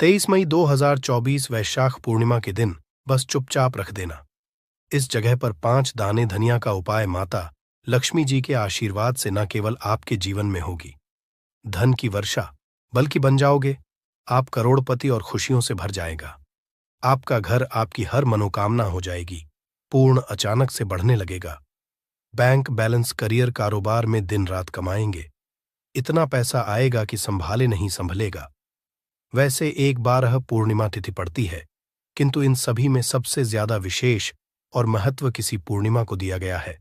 23 मई 2024 वैशाख पूर्णिमा के दिन बस चुपचाप रख देना। इस जगह पर 5 दाने धनिया का उपाय माता लक्ष्मी जी के आशीर्वाद से न केवल आपके जीवन में होगी धन की वर्षा, बल्कि बन जाओगे आप करोड़पति और खुशियों से भर जाएगा। आपका घर, आपकी हर मनोकामना हो जाएगी पूर्ण, अचानक से बढ़ने लगेगा। बैंक बैलेंस, करियर, कारोबार में दिन रात कमाएंगे। इतना पैसा आएगा कि संभाले नहीं संभलेगा। वैसे 1/12 पूर्णिमा तिथि पड़ती है, किंतु इन सभी में सबसे ज्यादा विशेष और महत्व किसी पूर्णिमा को दिया गया है,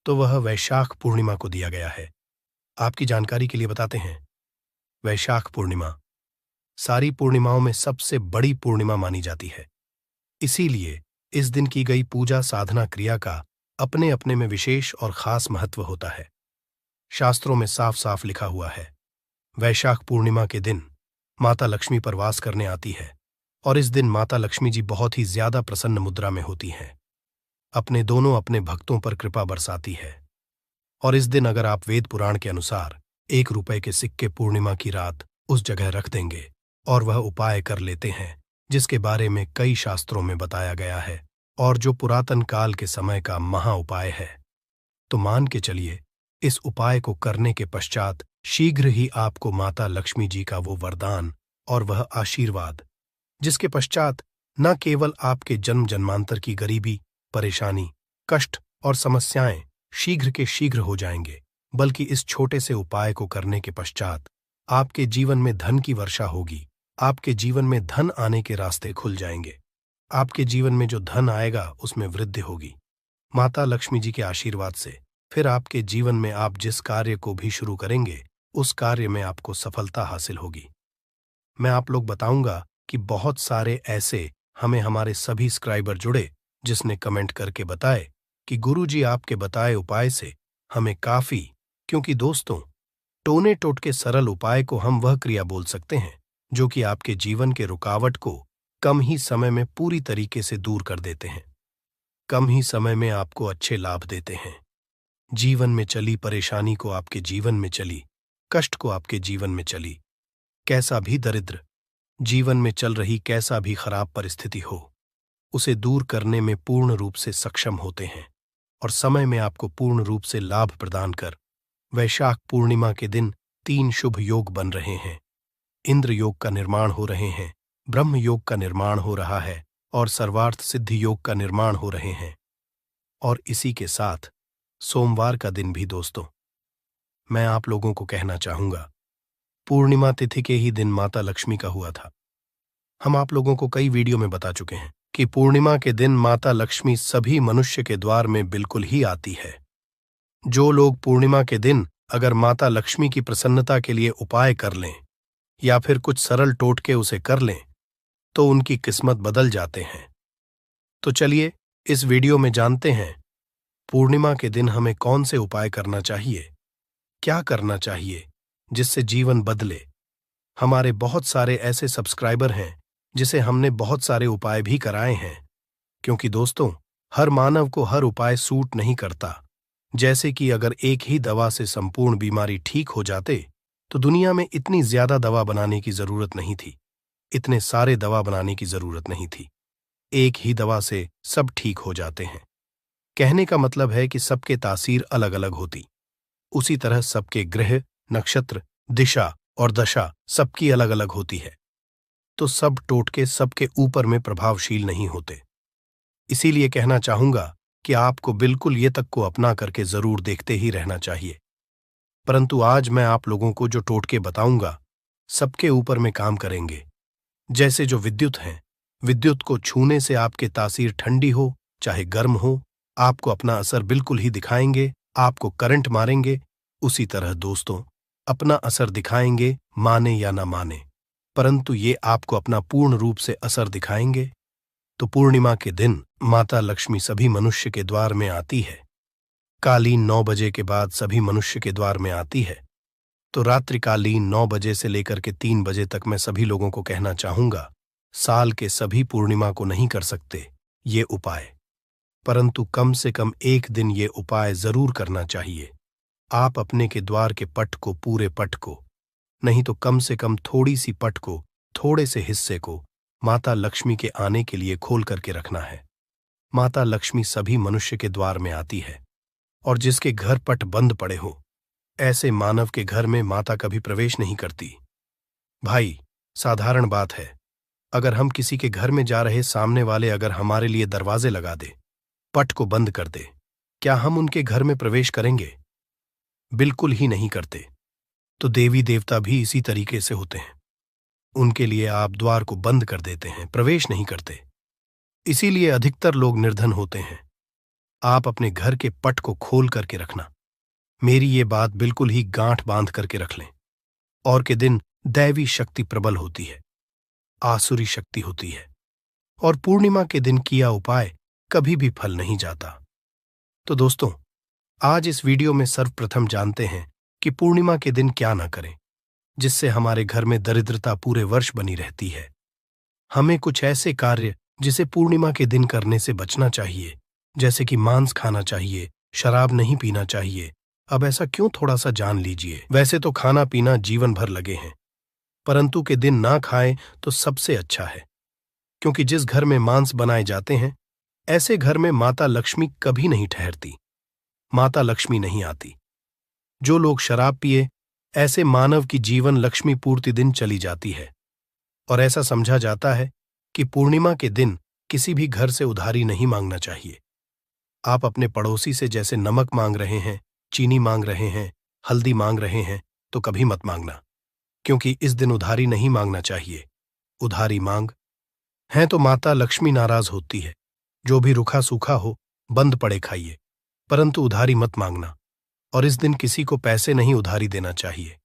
तो वह वैशाख पूर्णिमा को दिया गया है। आपकी जानकारी के लिए बताते हैं, वैशाख पूर्णिमा सारी पूर्णिमाओं में सबसे बड़ी पूर्णिमा मानी जाती है। इसीलिए इस दिन की गई पूजा साधना क्रिया का अपने अपने में विशेष और खास महत्व होता है। शास्त्रों में साफ साफ लिखा हुआ है, वैशाख पूर्णिमा के दिन माता लक्ष्मी पर वास करने आती है और इस दिन माता लक्ष्मी जी बहुत ही ज्यादा प्रसन्न मुद्रा में होती हैं। अपने भक्तों पर कृपा बरसाती है। और इस दिन अगर आप वेद पुराण के अनुसार 1 रुपए के सिक्के पूर्णिमा की रात उस जगह रख देंगे और वह उपाय कर लेते हैं जिसके बारे में कई शास्त्रों में बताया गया है और जो पुरातन काल के समय का महा उपाय है, तो मान के चलिए इस उपाय को करने के पश्चात शीघ्र ही आपको माता लक्ष्मी जी का वो वरदान और वह आशीर्वाद, जिसके पश्चात न केवल आपके जन्म जन्मांतर की गरीबी, परेशानी, कष्ट और समस्याएं शीघ्र के शीघ्र हो जाएंगे, बल्कि इस छोटे से उपाय को करने के पश्चात आपके जीवन में धन की वर्षा होगी। आपके जीवन में धन आने के रास्ते खुल जाएंगे। आपके जीवन में जो धन आएगा उसमें वृद्धि होगी माता लक्ष्मी जी के आशीर्वाद से। फिर आपके जीवन में आप जिस कार्य को भी शुरू करेंगे उस कार्य में आपको सफलता हासिल होगी। मैं आप लोग बताऊंगा कि बहुत सारे ऐसे हमें हमारे सभी सब्सक्राइबर जुड़े जिसने कमेंट करके बताए कि गुरुजी आपके बताए उपाय से हमें काफी, क्योंकि दोस्तों टोने टोटके सरल उपाय को हम वह क्रिया बोल सकते हैं जो कि आपके जीवन के रुकावट को कम ही समय में पूरी तरीके से दूर कर देते हैं, कम ही समय में आपको अच्छे लाभ देते हैं। जीवन में चली परेशानी को आपके जीवन में चली, कष्ट को आपके जीवन में चली, कैसा भी दरिद्र जीवन में चल रही कैसा भी खराब परिस्थिति हो, उसे दूर करने में पूर्ण रूप से सक्षम होते हैं और समय में आपको पूर्ण रूप से लाभ प्रदान कर वैशाख पूर्णिमा के दिन 3 शुभ योग बन रहे हैं। इंद्र योग का निर्माण हो रहे हैं, ब्रह्म योग का निर्माण हो रहा है और सर्वार्थ सिद्धि योग का निर्माण हो रहे हैं। और इसी के साथ सोमवार का दिन भी दोस्तों मैं आप लोगों को कहना चाहूंगा, पूर्णिमा तिथि के ही दिन माता लक्ष्मी का हुआ था। हम आप लोगों को कई वीडियो में बता चुके हैं कि पूर्णिमा के दिन माता लक्ष्मी सभी मनुष्य के द्वार में बिल्कुल ही आती है। जो लोग पूर्णिमा के दिन अगर माता लक्ष्मी की प्रसन्नता के लिए उपाय कर लें या फिर कुछ सरल टोटके उसे कर लें तो उनकी किस्मत बदल जाते हैं। तो चलिए इस वीडियो में जानते हैं पूर्णिमा के दिन हमें कौन से उपाय करना चाहिए, क्या करना चाहिए जिससे जीवन बदले। हमारे बहुत सारे ऐसे सब्सक्राइबर हैं जिसे हमने बहुत सारे उपाय भी कराए हैं, क्योंकि दोस्तों हर मानव को हर उपाय सूट नहीं करता। जैसे कि अगर एक ही दवा से संपूर्ण बीमारी ठीक हो जाते तो दुनिया में इतनी ज्यादा दवा बनाने की जरूरत नहीं थी, इतने सारे दवा बनाने की जरूरत नहीं थी। एक ही दवा से सब ठीक हो जाते हैं। कहने का मतलब है कि सबके तासीर अलग अलग होती, उसी तरह सबके ग्रह, नक्षत्र, दिशा और दशा सबकी अलग अलग होती है, तो सब टोटके सबके ऊपर में प्रभावशील नहीं होते। इसीलिए कहना चाहूंगा कि आपको बिल्कुल ये तक को अपना करके जरूर देखते ही रहना चाहिए। परंतु आज मैं आप लोगों को जो टोटके बताऊंगा सबके ऊपर में काम करेंगे। जैसे जो विद्युत हैं, विद्युत को छूने से आपके तासीर ठंडी हो चाहे गर्म हो, आपको अपना असर बिल्कुल ही दिखाएंगे, आपको करंट मारेंगे। उसी तरह दोस्तों अपना असर दिखाएंगे, माने या ना माने, परंतु ये आपको अपना पूर्ण रूप से असर दिखाएंगे। तो पूर्णिमा के दिन माता लक्ष्मी सभी मनुष्य के द्वार में आती है। कालीन 9 बजे के बाद सभी मनुष्य के द्वार में आती है, तो रात्रिकालीन 9 बजे से लेकर के 3 बजे तक मैं सभी लोगों को कहना चाहूंगा, साल के सभी पूर्णिमा को नहीं कर सकते ये उपाय, परंतु कम से कम एक दिन ये उपाय जरूर करना चाहिए। आप अपने के द्वार के पट को, पूरे पट को नहीं तो कम से कम थोड़ी सी पट को थोड़े से हिस्से को माता लक्ष्मी के आने के लिए खोल करके रखना है। माता लक्ष्मी सभी मनुष्य के द्वार में आती है, और जिसके घर पट बंद पड़े हो, ऐसे मानव के घर में माता कभी प्रवेश नहीं करती। भाई, साधारण बात है, अगर हम किसी के घर में जा रहे सामने वाले अगर हमारे लिए दरवाजे लगा दे, पट को बंद कर दे, क्या हम उनके घर में प्रवेश करेंगे? बिल्कुल ही नहीं करते। तो देवी देवता भी इसी तरीके से होते हैं। उनके लिए आप द्वार को बंद कर देते हैं, प्रवेश नहीं करते। इसीलिए अधिकतर लोग निर्धन होते हैं। आप अपने घर के पट को खोल करके रखना। मेरी ये बात बिल्कुल ही गांठ बांध करके रख लें। और के दिन दैवी शक्ति प्रबल होती है, आसुरी शक्ति होती है, और पूर्णिमा के दिन किया उपाय कभी भी फल नहीं जाता। तो दोस्तों, आज इस वीडियो में सर्वप्रथम जानते हैं कि पूर्णिमा के दिन क्या ना करें, जिससे हमारे घर में दरिद्रता पूरे वर्ष बनी रहती है। हमें कुछ ऐसे कार्य जिसे पूर्णिमा के दिन करने से बचना चाहिए, जैसे कि मांस खाना चाहिए, शराब नहीं पीना चाहिए। अब ऐसा क्यों, थोड़ा सा जान लीजिए। वैसे तो खाना पीना जीवन भर लगे हैं, परंतु के दिन ना खाएं तो सबसे अच्छा है, क्योंकि जिस घर में मांस बनाए जाते हैं, ऐसे घर में माता लक्ष्मी कभी नहीं ठहरती, माता लक्ष्मी नहीं आती। जो लोग शराब पिए, ऐसे मानव की जीवन लक्ष्मी पूर्ति दिन चली जाती है। और ऐसा समझा जाता है कि पूर्णिमा के दिन किसी भी घर से उधारी नहीं मांगना चाहिए। आप अपने पड़ोसी से जैसे नमक मांग रहे हैं, चीनी मांग रहे हैं, हल्दी मांग रहे हैं, तो कभी मत मांगना, क्योंकि इस दिन उधारी नहीं मांगना चाहिए। उधारी मांग है तो माता लक्ष्मी नाराज होती है। जो भी रूखा सूखा हो, बंद पड़े खाइए, परंतु उधारी मत मांगना। और इस दिन किसी को पैसे नहीं उधारी देना चाहिए,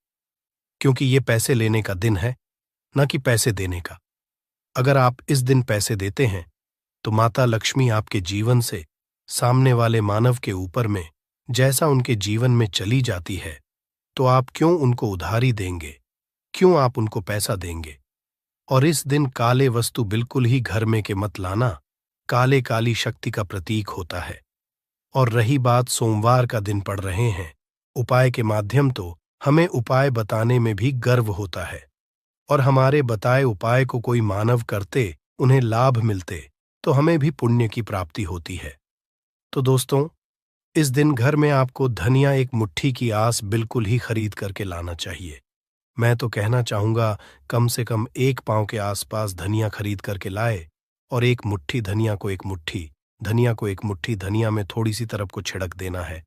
क्योंकि ये पैसे लेने का दिन है, न कि पैसे देने का। अगर आप इस दिन पैसे देते हैं, तो माता लक्ष्मी आपके जीवन से सामने वाले मानव के ऊपर में जैसा उनके जीवन में चली जाती है, तो आप क्यों उनको उधारी देंगे, क्यों आप उनको पैसा देंगे? और इस दिन काले वस्तु बिल्कुल ही घर में के मत लाना, काले काली शक्ति का प्रतीक होता है। और रही बात सोमवार का दिन पड़ रहे हैं, उपाय के माध्यम, तो हमें उपाय बताने में भी गर्व होता है, और हमारे बताए उपाय को कोई मानव करते, उन्हें लाभ मिलते, तो हमें भी पुण्य की प्राप्ति होती है। तो दोस्तों, इस दिन घर में आपको धनिया एक मुट्ठी की आस बिल्कुल ही खरीद करके लाना चाहिए। मैं तो कहना चाहूंगा, कम से कम 1 पांव के आसपास धनिया खरीद करके लाए, और एक मुट्ठी धनिया को एक मुट्ठी धनिया में थोड़ी सी तरफ को छिड़क देना है।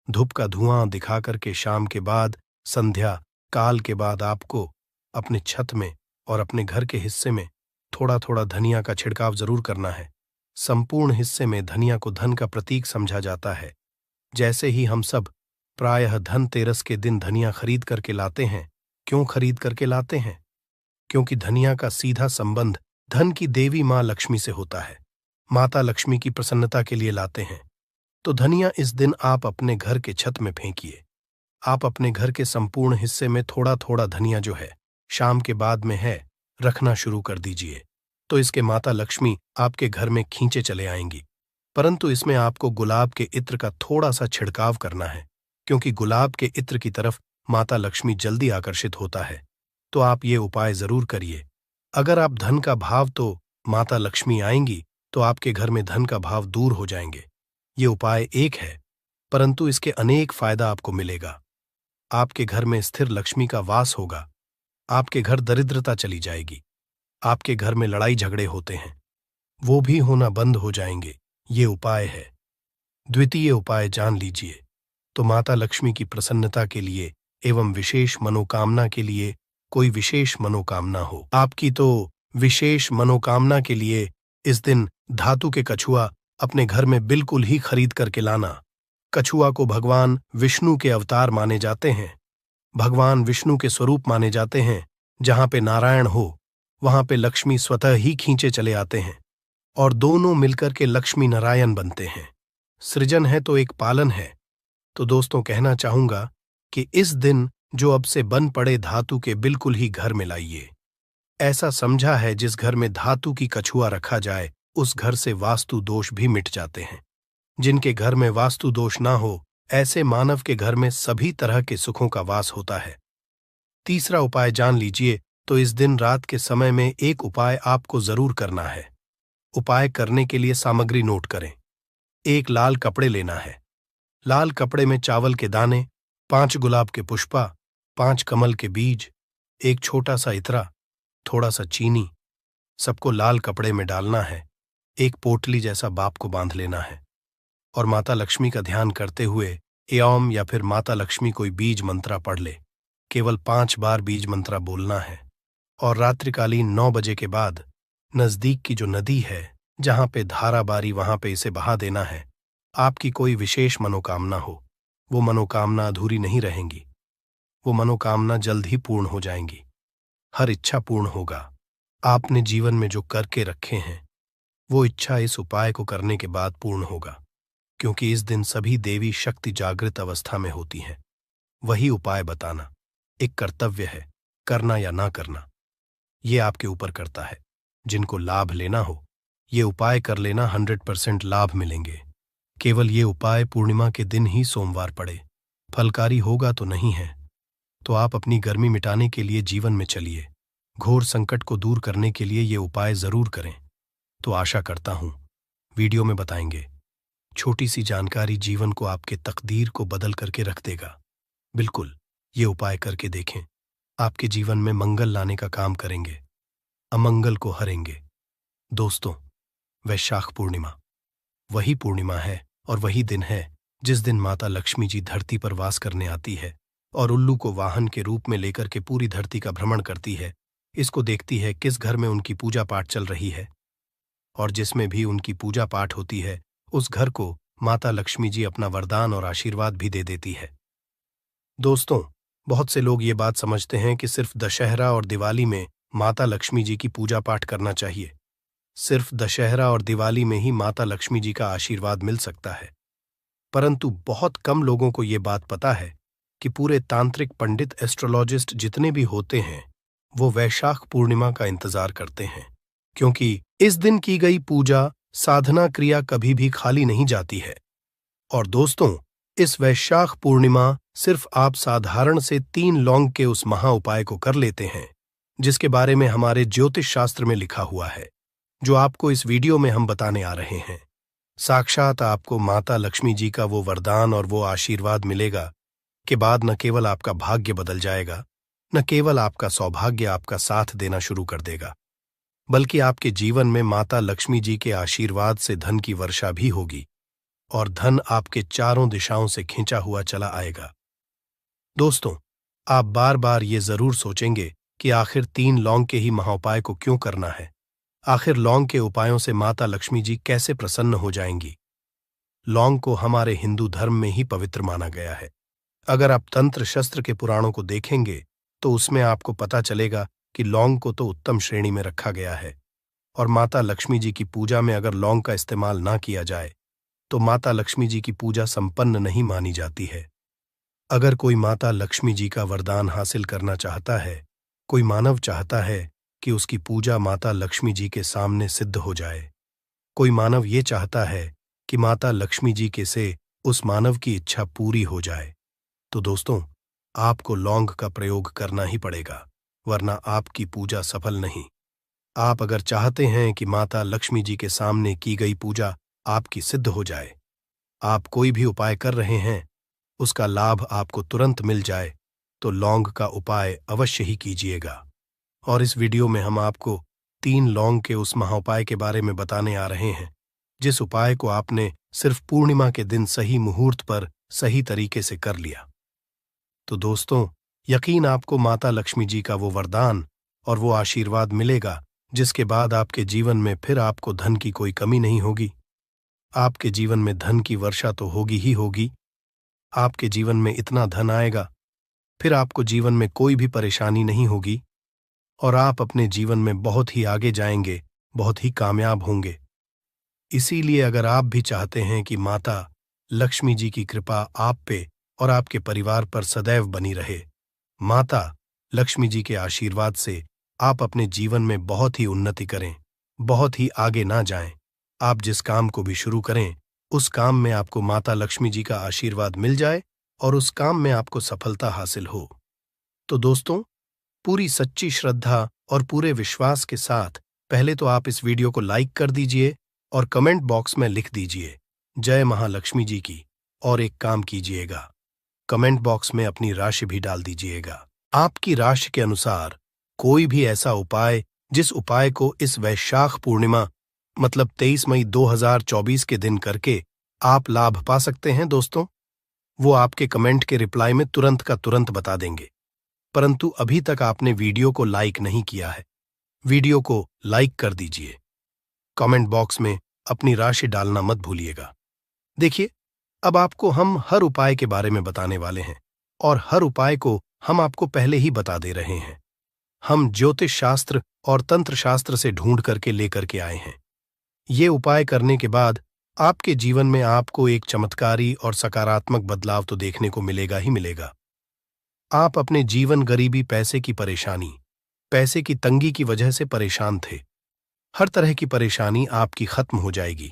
धूप का धुआं दिखा करके शाम के बाद, संध्या काल के बाद आपको अपने छत में और अपने घर के हिस्से में थोड़ा थोड़ा धनिया का छिड़काव जरूर करना है। संपूर्ण हिस्से में धनिया को धन का प्रतीक समझा जाता है। जैसे ही हम सब प्रायः धनतेरस के दिन धनिया खरीद करके लाते हैं। क्यों खरीद करके लाते हैं? क्योंकि धनिया का सीधा संबंध धन की देवी माँ लक्ष्मी से होता है। माता लक्ष्मी की प्रसन्नता के लिए लाते हैं। तो धनिया इस दिन आप अपने घर के छत में फेंकिए। आप अपने घर के संपूर्ण हिस्से में थोड़ा थोड़ा धनिया जो है, शाम के बाद में है, रखना शुरू कर दीजिए। तो इसके माता लक्ष्मी आपके घर में खींचे चले आएंगी। परंतु इसमें आपको गुलाब के इत्र का थोड़ा सा छिड़काव करना है, क्योंकि गुलाब के इत्र की तरफ माता लक्ष्मी जल्दी आकर्षित होता है। तो आप ये उपाय जरूर करिए। अगर आप धन का भाव, तो माता लक्ष्मी आएंगी, तो आपके घर में धन का भाव दूर हो जाएंगे। ये उपाय एक है, परंतु इसके अनेक फायदा आपको मिलेगा। आपके घर में स्थिर लक्ष्मी का वास होगा। आपके घर दरिद्रता चली जाएगी। आपके घर में लड़ाई झगड़े होते हैं, वो भी होना बंद हो जाएंगे। ये उपाय है। द्वितीय उपाय जान लीजिए। तो माता लक्ष्मी की प्रसन्नता के लिए एवं विशेष मनोकामना के लिए, कोई विशेष मनोकामना हो आपकी, तो विशेष मनोकामना के लिए इस दिन धातु के कछुआ अपने घर में बिल्कुल ही खरीद करके लाना। कछुआ को भगवान विष्णु के अवतार माने जाते हैं। भगवान विष्णु के स्वरूप माने जाते हैं। जहां पे नारायण हो, वहां पे लक्ष्मी स्वतः ही खींचे चले आते हैं, और दोनों मिलकर के लक्ष्मी नारायण बनते हैं। सृजन है तो एक पालन है। तो दोस्तों, कहना चाहूंगा कि इस दिन जो अब से बन पड़े धातु के बिल्कुल ही घर में लाइए। ऐसा समझा है, जिस घर में धातु की कछुआ रखा जाए, उस घर से वास्तु दोष भी मिट जाते हैं। जिनके घर में वास्तु दोष ना हो, ऐसे मानव के घर में सभी तरह के सुखों का वास होता है। तीसरा उपाय जान लीजिए। तो इस दिन रात के समय में एक उपाय आपको जरूर करना है। उपाय करने के लिए सामग्री नोट करें। एक लाल कपड़े लेना है। लाल कपड़े में चावल के दाने, 5 गुलाब के पुष्पा, 5 कमल के बीज, एक छोटा सा इतरा, थोड़ा सा चीनी, सबको लाल कपड़े में डालना है। एक पोटली जैसा बाप को बांध लेना है और माता लक्ष्मी का ध्यान करते हुए एओम या फिर माता लक्ष्मी कोई बीज मंत्रा पढ़ ले। केवल 5 बार बीज मंत्रा बोलना है और रात्रिकालीन 9 बजे के बाद नजदीक की जो नदी है जहां पे धारा बारी वहां पे इसे बहा देना है। आपकी कोई विशेष मनोकामना हो, वो मनोकामना अधूरी नहीं रहेंगी, वो मनोकामना जल्द ही पूर्ण हो जाएंगी। हर इच्छा पूर्ण होगा। आपने जीवन में जो करके रखे हैं वो इच्छा इस उपाय को करने के बाद पूर्ण होगा, क्योंकि इस दिन सभी देवी शक्ति जागृत अवस्था में होती हैं। वही उपाय बताना एक कर्तव्य है, करना या ना करना ये आपके ऊपर करता है। जिनको लाभ लेना हो ये उपाय कर लेना, 100% लाभ मिलेंगे। केवल ये उपाय पूर्णिमा के दिन ही सोमवार पड़े। फलकारी होगा तो नहीं है, तो आप अपनी गर्मी मिटाने के लिए जीवन में चलिए। घोर संकट को दूर करने के लिए ये उपाय जरूर करें। तो आशा करता हूं वीडियो में बताएंगे। छोटी सी जानकारी जीवन को आपके तकदीर को बदल करके रख देगा। बिल्कुल ये उपाय करके देखें, आपके जीवन में मंगल लाने का काम करेंगे, अमंगल को हरेंगे। दोस्तों, वैशाख पूर्णिमा वही पूर्णिमा है और वही दिन है जिस दिन माता लक्ष्मी जी धरती पर वास करने आती है और उल्लू को वाहन के रूप में लेकर के पूरी धरती का भ्रमण करती है। इसको देखती है किस घर में उनकी पूजा पाठ चल रही है, और जिसमें भी उनकी पूजा पाठ होती है उस घर को माता लक्ष्मी जी अपना वरदान और आशीर्वाद भी दे देती है। दोस्तों, बहुत से लोग ये बात समझते हैं कि सिर्फ दशहरा और दिवाली में माता लक्ष्मी जी की पूजा पाठ करना चाहिए। सिर्फ दशहरा और दिवाली में ही माता लक्ष्मी जी का आशीर्वाद मिल सकता है, परंतु बहुत कम लोगों को ये बात पता है कि पूरे तांत्रिक पंडित एस्ट्रोलॉजिस्ट जितने भी होते हैं वो वैशाख पूर्णिमा का इंतजार करते हैं, क्योंकि इस दिन की गई पूजा साधना क्रिया कभी भी खाली नहीं जाती है। और दोस्तों, इस वैशाख पूर्णिमा सिर्फ आप साधारण से 3 लौंग के उस महा उपाय को कर लेते हैं जिसके बारे में हमारे ज्योतिष शास्त्र में लिखा हुआ है, जो आपको इस वीडियो में हम बताने आ रहे हैं। साक्षात आपको माता लक्ष्मी जी का वो वरदान और वो आशीर्वाद मिलेगा कि बाद न केवल आपका भाग्य बदल जाएगा, न केवल आपका सौभाग्य आपका साथ देना शुरू कर देगा, बल्कि आपके जीवन में माता लक्ष्मी जी के आशीर्वाद से धन की वर्षा भी होगी और धन आपके चारों दिशाओं से खींचा हुआ चला आएगा। दोस्तों, आप बार बार ये जरूर सोचेंगे कि आखिर 3 लौंग के ही महाउपाय को क्यों करना है। आखिर लौंग के उपायों से माता लक्ष्मी जी कैसे प्रसन्न हो जाएंगी। लौंग को हमारे हिंदू धर्म में ही पवित्र माना गया है। अगर आप तंत्र शस्त्र के पुराणों को देखेंगे तो उसमें आपको पता चलेगा कि लौंग को तो उत्तम श्रेणी में रखा गया है, और माता लक्ष्मी जी की पूजा में अगर लौंग का इस्तेमाल ना किया जाए तो माता लक्ष्मी जी की पूजा संपन्न नहीं मानी जाती है। अगर कोई माता लक्ष्मी जी का वरदान हासिल करना चाहता है, कोई मानव चाहता है कि उसकी पूजा माता लक्ष्मी जी के सामने सिद्ध हो जाए, कोई मानव ये चाहता है कि माता लक्ष्मी जी के से उस मानव की इच्छा पूरी हो जाए, तो दोस्तों, आपको लौंग का प्रयोग करना ही पड़ेगा, वरना आपकी पूजा सफल नहीं। आप अगर चाहते हैं कि माता लक्ष्मी जी के सामने की गई पूजा आपकी सिद्ध हो जाए, आप कोई भी उपाय कर रहे हैं उसका लाभ आपको तुरंत मिल जाए, तो लौंग का उपाय अवश्य ही कीजिएगा। और इस वीडियो में हम आपको 3 लौंग के उस महाउपाय के बारे में बताने आ रहे हैं, जिस उपाय को आपने सिर्फ पूर्णिमा के दिन सही मुहूर्त पर सही तरीके से कर लिया। तो दोस्तों, यकीन आपको माता लक्ष्मी जी का वो वरदान और वो आशीर्वाद मिलेगा जिसके बाद आपके जीवन में फिर आपको धन की कोई कमी नहीं होगी। आपके जीवन में धन की वर्षा तो होगी ही होगी। आपके जीवन में इतना धन आएगा, फिर आपको जीवन में कोई भी परेशानी नहीं होगी और आप अपने जीवन में बहुत ही आगे जाएंगे, बहुत ही कामयाब होंगे। इसीलिए अगर आप भी चाहते हैं कि माता लक्ष्मी जी की कृपा आप पे और आपके परिवार पर सदैव बनी रहे, माता लक्ष्मी जी के आशीर्वाद से आप अपने जीवन में बहुत ही उन्नति करें, बहुत ही आगे ना जाएं, आप जिस काम को भी शुरू करें उस काम में आपको माता लक्ष्मी जी का आशीर्वाद मिल जाए और उस काम में आपको सफलता हासिल हो। तो दोस्तों, पूरी सच्ची श्रद्धा और पूरे विश्वास के साथ पहले तो आप इस वीडियो को लाइक कर दीजिए और कमेंट बॉक्स में लिख दीजिए जय महालक्ष्मी जी की। और एक काम कीजिएगा, कमेंट बॉक्स में अपनी राशि भी डाल दीजिएगा। आपकी राशि के अनुसार कोई भी ऐसा उपाय जिस उपाय को इस वैशाख पूर्णिमा मतलब 23 मई 2024 के दिन करके आप लाभ पा सकते हैं दोस्तों, वो आपके कमेंट के रिप्लाई में तुरंत का तुरंत बता देंगे। परंतु अभी तक आपने वीडियो को लाइक नहीं किया है, वीडियो को लाइक कर दीजिए। कमेंट बॉक्स में अपनी राशि डालना मत भूलिएगा। देखिए, अब आपको हम हर उपाय के बारे में बताने वाले हैं और हर उपाय को हम आपको पहले ही बता दे रहे हैं। हम ज्योतिष शास्त्र और तंत्र शास्त्र से ढूंढ करके लेकर के आए हैं। ये उपाय करने के बाद आपके जीवन में आपको एक चमत्कारी और सकारात्मक बदलाव तो देखने को मिलेगा ही मिलेगा। आप अपने जीवन गरीबी, पैसे की परेशानी, पैसे की तंगी की वजह से परेशान थे, हर तरह की परेशानी आपकी खत्म हो जाएगी।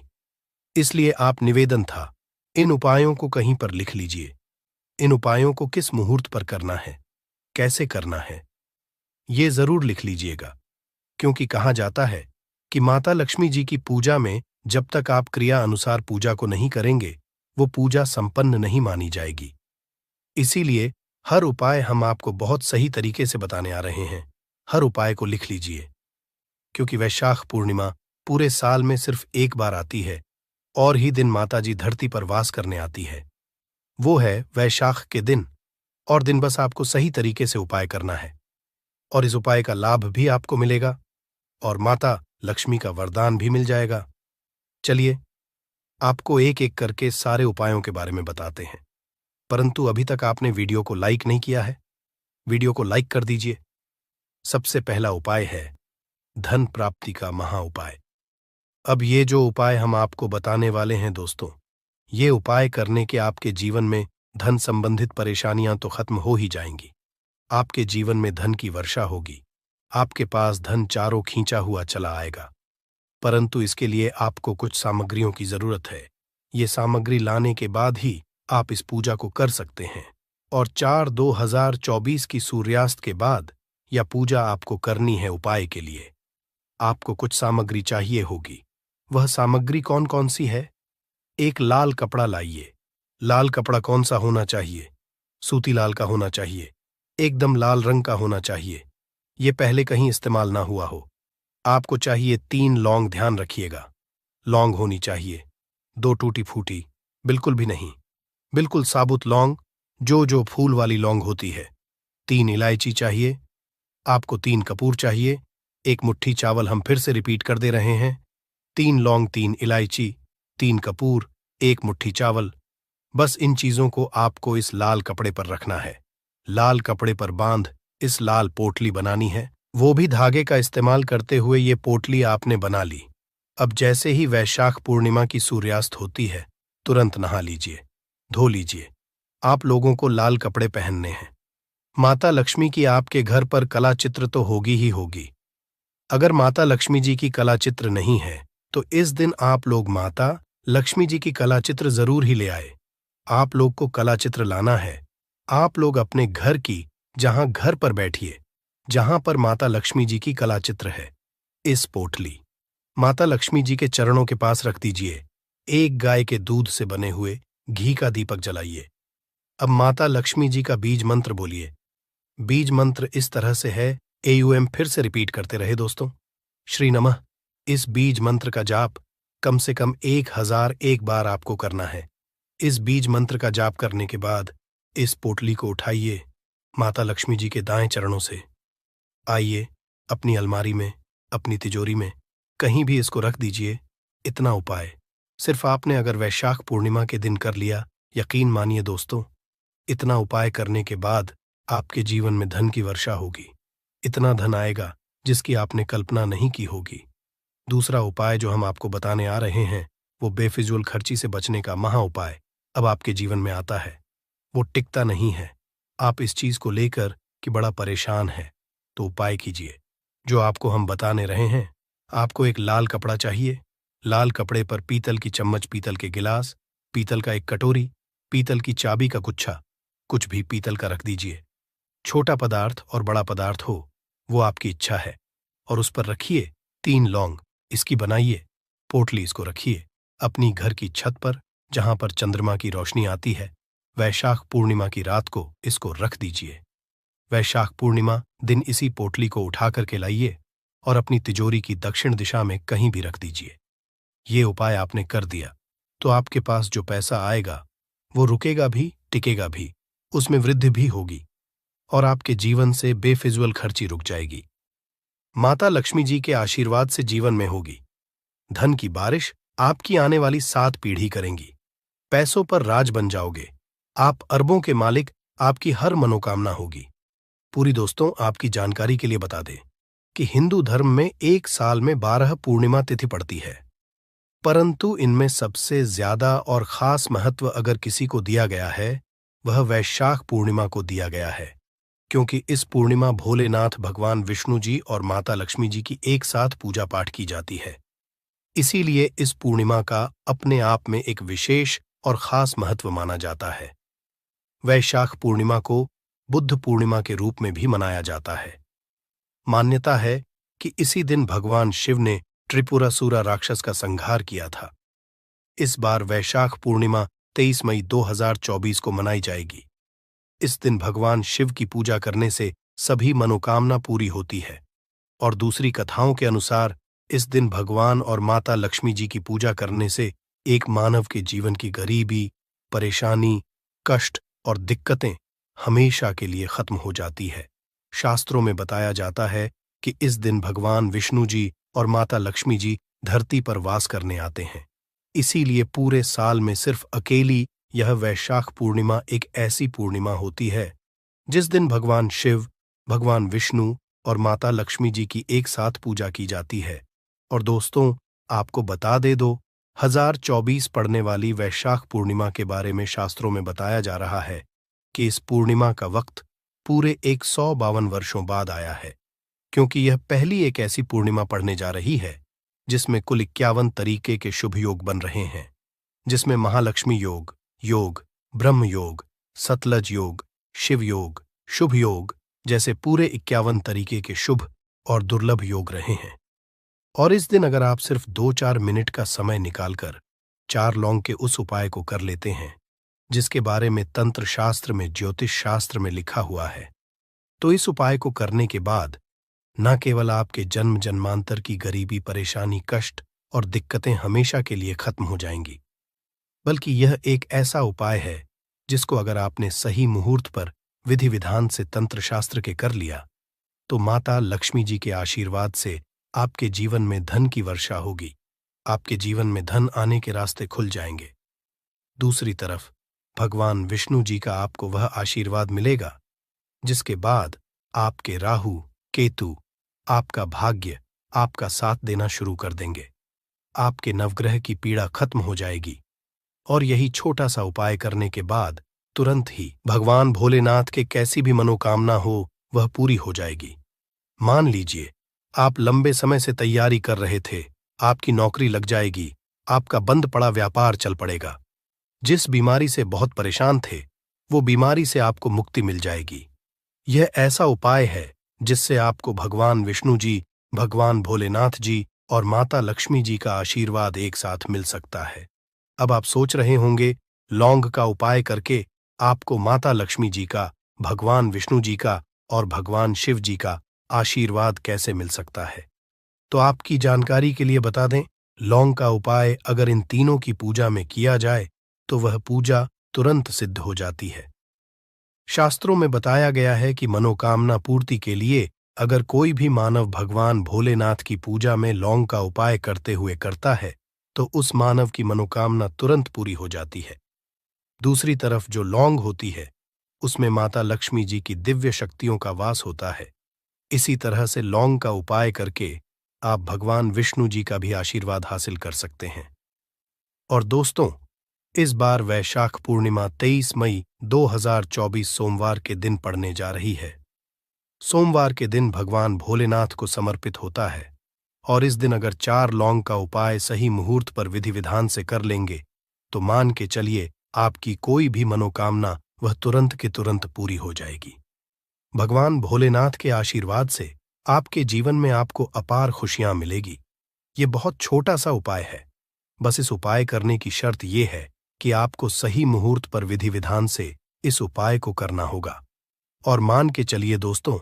इसलिए आप निवेदन था, इन उपायों को कहीं पर लिख लीजिए। इन उपायों को किस मुहूर्त पर करना है, कैसे करना है, ये जरूर लिख लीजिएगा। क्योंकि कहा जाता है कि माता लक्ष्मी जी की पूजा में जब तक आप क्रिया अनुसार पूजा को नहीं करेंगे, वो पूजा संपन्न नहीं मानी जाएगी। इसीलिए हर उपाय हम आपको बहुत सही तरीके से बताने आ रहे हैं। हर उपाय को लिख लीजिए, क्योंकि वैशाख पूर्णिमा पूरे साल में सिर्फ एक बार आती है और ही दिन माताजी धरती पर वास करने आती है, वो है वैशाख के दिन। और दिन बस आपको सही तरीके से उपाय करना है और इस उपाय का लाभ भी आपको मिलेगा और माता लक्ष्मी का वरदान भी मिल जाएगा। चलिए, आपको एक एक करके सारे उपायों के बारे में बताते हैं। परंतु अभी तक आपने वीडियो को लाइक नहीं किया है, वीडियो को लाइक कर दीजिए। सबसे पहला उपाय है धन प्राप्ति का महा उपाय। अब ये जो उपाय हम आपको बताने वाले हैं दोस्तों, ये उपाय करने के आपके जीवन में धन संबंधित परेशानियां तो खत्म हो ही जाएंगी। आपके जीवन में धन की वर्षा होगी, आपके पास धन चारों खींचा हुआ चला आएगा। परंतु इसके लिए आपको कुछ सामग्रियों की जरूरत है। ये सामग्री लाने के बाद ही आप इस पूजा को कर सकते हैं और 4/2/2024 की सूर्यास्त के बाद यह पूजा आपको करनी है। उपाय के लिए आपको कुछ सामग्री चाहिए होगी। वह सामग्री कौन कौन सी है? एक लाल कपड़ा लाइए। लाल कपड़ा कौन सा होना चाहिए? सूती लाल का होना चाहिए, एकदम लाल रंग का होना चाहिए। ये पहले कहीं इस्तेमाल ना हुआ हो। आपको चाहिए 3 लौंग, ध्यान रखिएगा, लौंग होनी चाहिए, 2 टूटी फूटी बिल्कुल भी नहीं, बिल्कुल साबुत लौंग, जो फूल वाली लौंग होती है। 3 इलायची चाहिए, आपको 3 कपूर चाहिए, 1 मुट्ठी चावल, हम फिर से रिपीट कर दे रहे हैं, 3 लौंग, 3 इलायची, 3 कपूर, 1 मुट्ठी चावल। बस इन चीजों को आपको इस लाल कपड़े पर रखना है। लाल कपड़े पर बांध इस लाल पोटली बनानी है, वो भी धागे का इस्तेमाल करते हुए। ये पोटली आपने बना ली। अब जैसे ही वैशाख पूर्णिमा की सूर्यास्त होती है, तुरंत नहा लीजिए, धो लीजिए। आप लोगों को लाल कपड़े पहनने हैं। माता लक्ष्मी की आपके घर पर कला चित्र तो होगी ही होगी। अगर माता लक्ष्मी जी की कला चित्र नहीं है तो इस दिन आप लोग माता लक्ष्मी जी की कला चित्र जरूर ही ले आए। आप लोग को कला चित्र लाना है। आप लोग अपने घर की जहां घर पर बैठिए, जहां पर माता लक्ष्मी जी की कला चित्र है, इस पोटली माता लक्ष्मी जी के चरणों के पास रख दीजिए। एक गाय के दूध से बने हुए घी का दीपक जलाइए। अब माता लक्ष्मी जी का बीज मंत्र बोलिए। बीज मंत्र इस तरह से है, AUM फिर से रिपीट करते रहे दोस्तों, श्री नमः। इस बीज मंत्र का जाप कम से कम 1001 बार आपको करना है। इस बीज मंत्र का जाप करने के बाद इस पोटली को उठाइए माता लक्ष्मी जी के दाएं चरणों से, आइए अपनी अलमारी में, अपनी तिजोरी में, कहीं भी इसको रख दीजिए। इतना उपाय सिर्फ आपने अगर वैशाख पूर्णिमा के दिन कर लिया, यकीन मानिए दोस्तों, इतना उपाय करने के बाद आपके जीवन में धन की वर्षा होगी। इतना धन आएगा जिसकी आपने कल्पना नहीं की होगी। दूसरा उपाय जो हम आपको बताने आ रहे हैं, वो बेफिजूल खर्ची से बचने का महा उपाय अब आपके जीवन में आता है। वो टिकता नहीं है। आप इस चीज को लेकर कि बड़ा परेशान है, तो उपाय कीजिए जो आपको हम बताने रहे हैं। आपको एक लाल कपड़ा चाहिए। लाल कपड़े पर पीतल की चम्मच, पीतल के गिलास, पीतल का एक कटोरी, पीतल की चाबी का गुच्छा, कुछ भी पीतल का रख दीजिए। छोटा पदार्थ और बड़ा पदार्थ हो, वो आपकी इच्छा है, और उस पर रखिए 3 लौंग। इसकी बनाइए पोटली, इसको रखिए अपनी घर की छत पर, जहां पर चंद्रमा की रोशनी आती है। वैशाख पूर्णिमा की रात को इसको रख दीजिए। वैशाख पूर्णिमा दिन इसी पोटली को उठा करके लाइए और अपनी तिजोरी की दक्षिण दिशा में कहीं भी रख दीजिए। ये उपाय आपने कर दिया तो आपके पास जो पैसा आएगा वो रुकेगा भी, टिकेगा भी, उसमें वृद्धि भी होगी और आपके जीवन से बेफिजूल खर्ची रुक जाएगी। माता लक्ष्मी जी के आशीर्वाद से जीवन में होगी धन की बारिश, आपकी आने वाली 7 पीढ़ी करेंगी। पैसों पर राज बन जाओगे, आप अरबों के मालिक, आपकी हर मनोकामना होगी। पूरी दोस्तों, आपकी जानकारी के लिए बता दें कि हिंदू धर्म में एक साल में 12 पूर्णिमा तिथि पड़ती है, परंतु इनमें सबसे ज्यादा और खास महत्व अगर किसी को दिया गया है, वह वैशाख पूर्णिमा को दिया गया है, क्योंकि इस पूर्णिमा भोलेनाथ भगवान विष्णु जी और माता लक्ष्मी जी की एक साथ पूजा पाठ की जाती है। इसीलिए इस पूर्णिमा का अपने आप में एक विशेष और खास महत्व माना जाता है। वैशाख पूर्णिमा को बुद्ध पूर्णिमा के रूप में भी मनाया जाता है। मान्यता है कि इसी दिन भगवान शिव ने त्रिपुरासुरा राक्षस का संहार किया था। इस बार वैशाख पूर्णिमा 23 मई 2024 को मनाई जाएगी। इस दिन भगवान शिव की पूजा करने से सभी मनोकामना पूरी होती है और दूसरी कथाओं के अनुसार इस दिन भगवान और माता लक्ष्मी जी की पूजा करने से एक मानव के जीवन की गरीबी, परेशानी, कष्ट और दिक्कतें हमेशा के लिए खत्म हो जाती है। शास्त्रों में बताया जाता है कि इस दिन भगवान विष्णु जी और माता लक्ष्मी जी धरती पर वास करने आते हैं। इसीलिए पूरे साल में सिर्फ अकेली यह वैशाख पूर्णिमा एक ऐसी पूर्णिमा होती है जिस दिन भगवान शिव, भगवान विष्णु और माता लक्ष्मी जी की एक साथ पूजा की जाती है। और दोस्तों, आपको बता दे दो, 1024 पड़ने वाली वैशाख पूर्णिमा के बारे में शास्त्रों में बताया जा रहा है कि इस पूर्णिमा का वक्त पूरे 152 वर्षों बाद आया है, क्योंकि यह पहली एक ऐसी पूर्णिमा पड़ने जा रही है जिसमें कुल 51 तरीके के शुभ योग बन रहे हैं, जिसमें महालक्ष्मी योग, योग, ब्रह्म योग, सतलज योग, शिव योग, शुभ योग जैसे पूरे 51 तरीके के शुभ और दुर्लभ योग रहे हैं। और इस दिन अगर आप सिर्फ 2-4 मिनट का समय निकालकर 4 लौंग के उस उपाय को कर लेते हैं जिसके बारे में तंत्र शास्त्र में, ज्योतिष शास्त्र में लिखा हुआ है, तो इस उपाय को करने के बाद न केवल आपके जन्म जन्मांतर की गरीबी, परेशानी, कष्ट और दिक्कतें हमेशा के लिए खत्म हो जाएंगी, बल्कि यह एक ऐसा उपाय है जिसको अगर आपने सही मुहूर्त पर विधि विधान से तंत्र शास्त्र के कर लिया तो माता लक्ष्मी जी के आशीर्वाद से आपके जीवन में धन की वर्षा होगी, आपके जीवन में धन आने के रास्ते खुल जाएंगे। दूसरी तरफ भगवान विष्णु जी का आपको वह आशीर्वाद मिलेगा जिसके बाद आपके राहु, केतु, आपका भाग्य आपका साथ देना शुरू कर देंगे। आपके नवग्रह की पीड़ा खत्म हो जाएगी और यही छोटा सा उपाय करने के बाद तुरंत ही भगवान भोलेनाथ के कैसी भी मनोकामना हो वह पूरी हो जाएगी। मान लीजिए आप लंबे समय से तैयारी कर रहे थे, आपकी नौकरी लग जाएगी, आपका बंद पड़ा व्यापार चल पड़ेगा, जिस बीमारी से बहुत परेशान थे वो बीमारी से आपको मुक्ति मिल जाएगी। यह ऐसा उपाय है जिससे आपको भगवान विष्णु जी, भगवान भोलेनाथ जी और माता लक्ष्मी जी का आशीर्वाद एक साथ मिल सकता है। अब आप सोच रहे होंगे, लौंग का उपाय करके आपको माता लक्ष्मी जी का, भगवान विष्णु जी का और भगवान शिव जी का आशीर्वाद कैसे मिल सकता है। तो आपकी जानकारी के लिए बता दें, लौंग का उपाय अगर इन तीनों की पूजा में किया जाए तो वह पूजा तुरंत सिद्ध हो जाती है। शास्त्रों में बताया गया है कि मनोकामना पूर्ति के लिए अगर कोई भी मानव भगवान भोलेनाथ की पूजा में लौंग का उपाय करते हुए करता है तो उस मानव की मनोकामना तुरंत पूरी हो जाती है। दूसरी तरफ जो लौंग होती है उसमें माता लक्ष्मी जी की दिव्य शक्तियों का वास होता है। इसी तरह से लौंग का उपाय करके आप भगवान विष्णु जी का भी आशीर्वाद हासिल कर सकते हैं। और दोस्तों, इस बार वैशाख पूर्णिमा 23 मई 2024 सोमवार के दिन पड़ने जा रही है। सोमवार के दिन भगवान भोलेनाथ को समर्पित होता है और इस दिन अगर 4 लौंग का उपाय सही मुहूर्त पर विधि विधान से कर लेंगे तो मान के चलिए आपकी कोई भी मनोकामना वह तुरंत के तुरंत पूरी हो जाएगी। भगवान भोलेनाथ के आशीर्वाद से आपके जीवन में आपको अपार खुशियां मिलेगी। ये बहुत छोटा सा उपाय है। बस इस उपाय करने की शर्त यह है कि आपको सही मुहूर्त पर विधि विधान से इस उपाय को करना होगा। और मान के चलिए दोस्तों,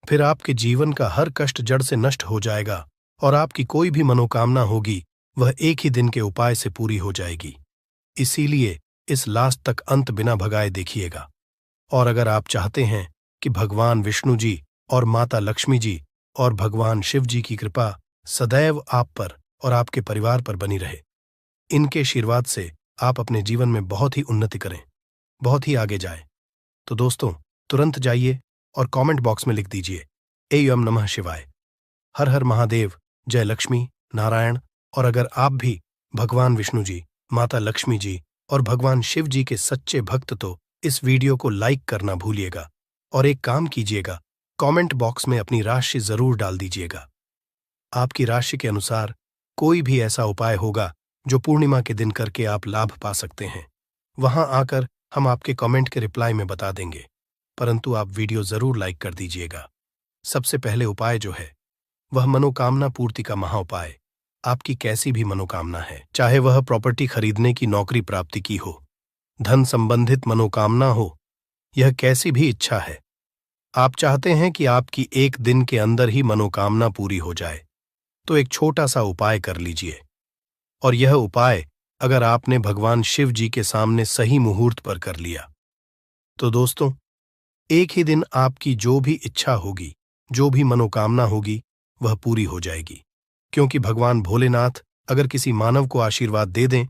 फिर आपके जीवन का हर कष्ट जड़ से नष्ट हो जाएगा और आपकी कोई भी मनोकामना होगी वह एक ही दिन के उपाय से पूरी हो जाएगी। इसीलिए इस लास्ट तक अंत बिना भगाए देखिएगा। और अगर आप चाहते हैं कि भगवान विष्णु जी और माता लक्ष्मी जी और भगवान शिव जी की कृपा सदैव आप पर और आपके परिवार पर बनी रहे, इनके आशीर्वाद से आप अपने जीवन में बहुत ही उन्नति करें, बहुत ही आगे जाएं, तो दोस्तों तुरंत जाइए और कमेंट बॉक्स में लिख दीजिए एयम नमः शिवाय, हर हर महादेव, जय लक्ष्मी नारायण। और अगर आप भी भगवान विष्णु जी, माता लक्ष्मी जी और भगवान शिव जी के सच्चे भक्त तो इस वीडियो को लाइक करना भूलिएगा और एक काम कीजिएगा, कमेंट बॉक्स में अपनी राशि जरूर डाल दीजिएगा। आपकी राशि के अनुसार कोई भी ऐसा उपाय होगा जो पूर्णिमा के दिन करके आप लाभ पा सकते हैं, वहां आकर हम आपके कमेंट के रिप्लाई में बता देंगे, परंतु आप वीडियो जरूर लाइक कर दीजिएगा। सबसे पहले उपाय जो है वह मनोकामना पूर्ति का महाउपाय। आपकी कैसी भी मनोकामना है, चाहे वह प्रॉपर्टी खरीदने की, नौकरी प्राप्ति की हो, धन संबंधित मनोकामना हो, यह कैसी भी इच्छा है, आप चाहते हैं कि आपकी एक दिन के अंदर ही मनोकामना पूरी हो जाए, तो एक छोटा सा उपाय कर लीजिए। और यह उपाय अगर आपने भगवान शिव जी के सामने सही मुहूर्त पर कर लिया तो दोस्तों एक ही दिन आपकी जो भी इच्छा होगी, जो भी मनोकामना होगी वह पूरी हो जाएगी। क्योंकि भगवान भोलेनाथ अगर किसी मानव को आशीर्वाद दे दें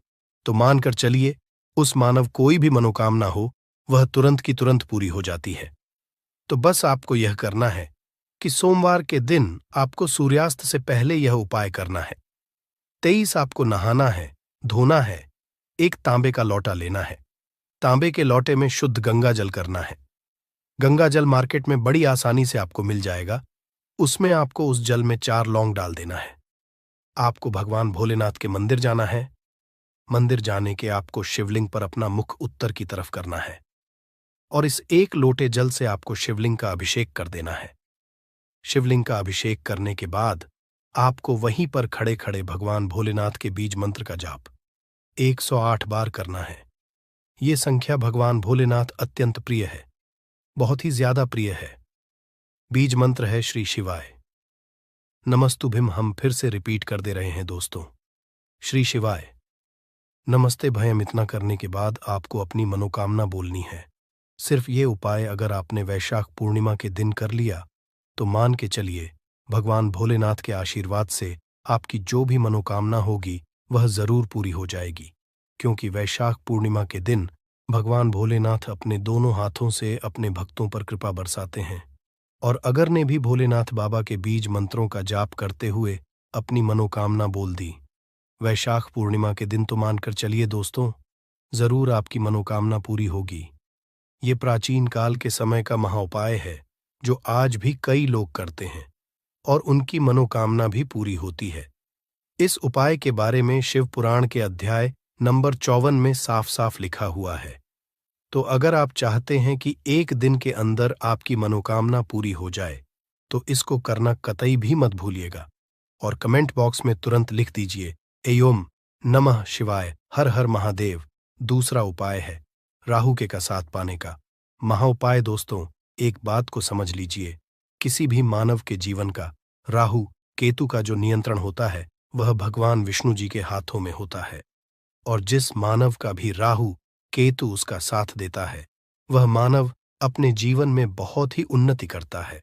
तो मानकर चलिए उस मानव कोई भी मनोकामना हो वह तुरंत की तुरंत पूरी हो जाती है। तो बस आपको यह करना है कि सोमवार के दिन आपको सूर्यास्त से पहले यह उपाय करना है। 23 आपको नहाना है, धोना है, एक तांबे का लोटा लेना है, तांबे के लोटे में शुद्ध गंगा जल करना है। गंगा जल मार्केट में बड़ी आसानी से आपको मिल जाएगा। उसमें आपको उस जल में 4 लौंग डाल देना है। आपको भगवान भोलेनाथ के मंदिर जाना है। मंदिर जाने के आपको शिवलिंग पर अपना मुख उत्तर की तरफ करना है और इस एक लोटे जल से आपको शिवलिंग का अभिषेक कर देना है। शिवलिंग का अभिषेक करने के बाद आपको वहीं पर खड़े खड़े भगवान भोलेनाथ के बीज मंत्र का जाप 108 बार करना है। ये संख्या भगवान भोलेनाथ अत्यंत प्रिय है, बहुत ही ज्यादा प्रिय है। बीज मंत्र है श्री शिवाय नमस्तुभ्यम। हम फिर से रिपीट कर दे रहे हैं दोस्तों, श्री शिवाय नमस्ते भयम। इतना करने के बाद आपको अपनी मनोकामना बोलनी है। सिर्फ ये उपाय अगर आपने वैशाख पूर्णिमा के दिन कर लिया तो मान के चलिए भगवान भोलेनाथ के आशीर्वाद से आपकी जो भी मनोकामना होगी वह जरूर पूरी हो जाएगी। क्योंकि वैशाख पूर्णिमा के दिन भगवान भोलेनाथ अपने दोनों हाथों से अपने भक्तों पर कृपा बरसाते हैं। और अगर ने भी भोलेनाथ बाबा के बीज मंत्रों का जाप करते हुए अपनी मनोकामना बोल दी वैशाख पूर्णिमा के दिन, तो मानकर चलिए दोस्तों जरूर आपकी मनोकामना पूरी होगी। ये प्राचीन काल के समय का महाउपाय है जो आज भी कई लोग करते हैं और उनकी मनोकामना भी पूरी होती है। इस उपाय के बारे में शिव पुराण के अध्याय नंबर 54 में साफ साफ लिखा हुआ है। तो अगर आप चाहते हैं कि एक दिन के अंदर आपकी मनोकामना पूरी हो जाए तो इसको करना कतई भी मत भूलिएगा और कमेंट बॉक्स में तुरंत लिख दीजिए एयम नमः शिवाय, हर हर महादेव। दूसरा उपाय है राहु के का साथ पाने का महाउपाय। दोस्तों एक बात को समझ लीजिए, किसी भी मानव के जीवन का राहु केतु का जो नियंत्रण होता है वह भगवान विष्णु जी के हाथों में होता है। और जिस मानव का भी राहु केतु उसका साथ देता है वह मानव अपने जीवन में बहुत ही उन्नति करता है।